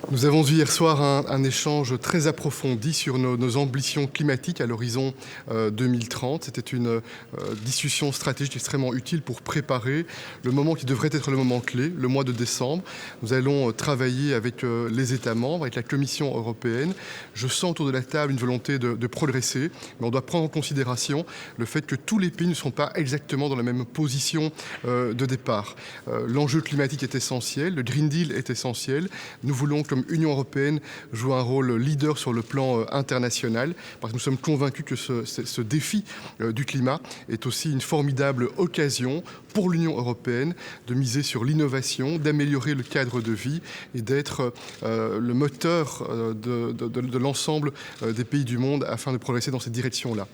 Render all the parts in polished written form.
Nous avons eu hier soir un échange très approfondi sur nos ambitions climatiques à l'horizon 2030. C'était une discussion stratégique extrêmement utile pour préparer le moment qui devrait être le moment clé, le mois de décembre. Nous allons travailler avec les États membres, avec la Commission européenne. Je sens autour de la table une volonté de progresser, mais on doit prendre en considération le fait que tous les pays ne sont pas exactement dans la même position de départ. L'enjeu climatique est essentiel, le Green Deal est essentiel. Nous voulons, comme Union européenne, jouer un rôle leader sur le plan international, parce que nous sommes convaincus que ce défi du climat est aussi une formidable occasion pour l'Union européenne de miser sur l'innovation, d'améliorer le cadre de vie et d'être le moteur de l'ensemble des pays du monde afin de progresser dans cette direction-là.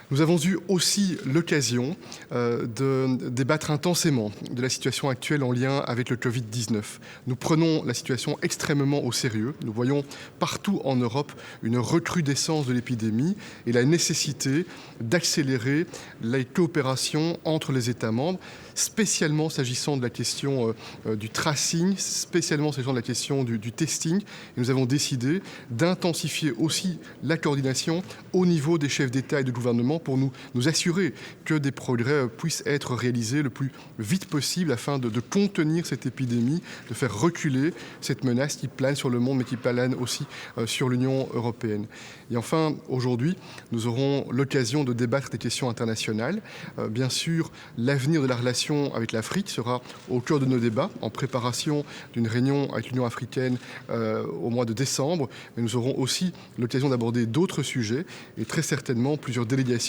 Nous avons eu aussi l'occasion de débattre intensément de la situation actuelle en lien avec le Covid-19. Nous prenons la situation extrêmement au sérieux. Nous voyons partout en Europe une recrudescence de l'épidémie et la nécessité d'accélérer les coopérations entre les États membres, spécialement s'agissant de la question du tracing, spécialement s'agissant de la question du testing. Et nous avons décidé d'intensifier aussi la coordination au niveau des chefs d'État et de gouvernement pour nous assurer que des progrès puissent être réalisés le plus vite possible afin de contenir cette épidémie, de faire reculer cette menace qui plane sur le monde mais qui plane aussi sur l'Union européenne. Et enfin, aujourd'hui, nous aurons l'occasion de débattre des questions internationales. Bien sûr, l'avenir de la relation avec l'Afrique sera au cœur de nos débats en préparation d'une réunion avec l'Union africaine au mois de décembre. Mais nous aurons aussi l'occasion d'aborder d'autres sujets et très certainement plusieurs délégations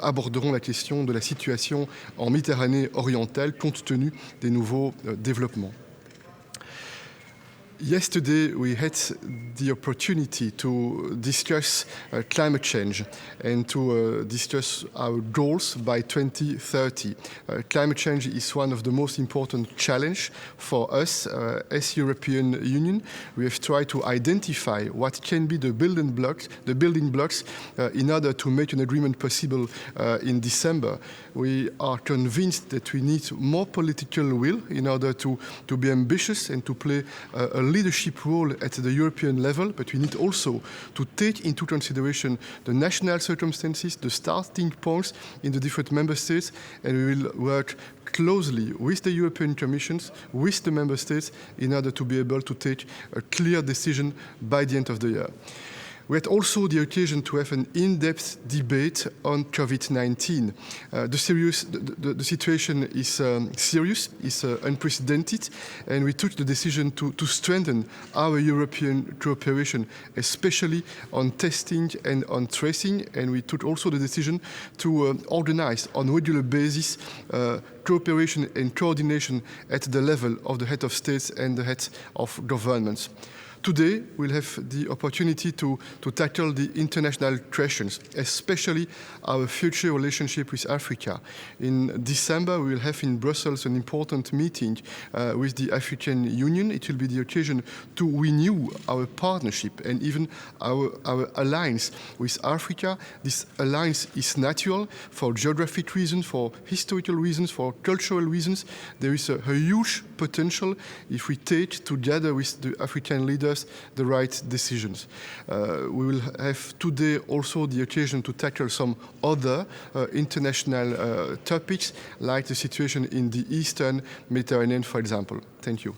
aborderont la question de la situation en Méditerranée orientale compte tenu des nouveaux développements. Yesterday, we had the opportunity to discuss climate change and to discuss our goals by 2030. Climate change is one of the most important challenges for us as European Union. We have tried to identify what can be the building blocks in order to make an agreement possible in December. We are convinced that we need more political will in order to be ambitious and to play a leadership role at the European level, but we need also to take into consideration the national circumstances, the starting points in the different member states, and we will work closely with the European Commission, with the member states, in order to be able to take a clear decision by the end of the year. We had also the occasion to have an in-depth debate on COVID-19. The situation is serious, is unprecedented, and we took the decision to strengthen our European cooperation, especially on testing and on tracing, and we took also the decision to organize on a regular basis cooperation and coordination at the level of the head of states and the heads of governments. Today, we'll have the opportunity to tackle the international questions, especially our future relationship with Africa. In December, we will have in Brussels an important meeting with the African Union. It will be the occasion to renew our partnership and even our alliance with Africa. This alliance is natural for geographic reasons, for historical reasons, for cultural reasons. There is a huge potential if we take together with the African leaders the right decisions. We will have today also the occasion to tackle some other international topics, like the situation in the Eastern Mediterranean, for example. Thank you.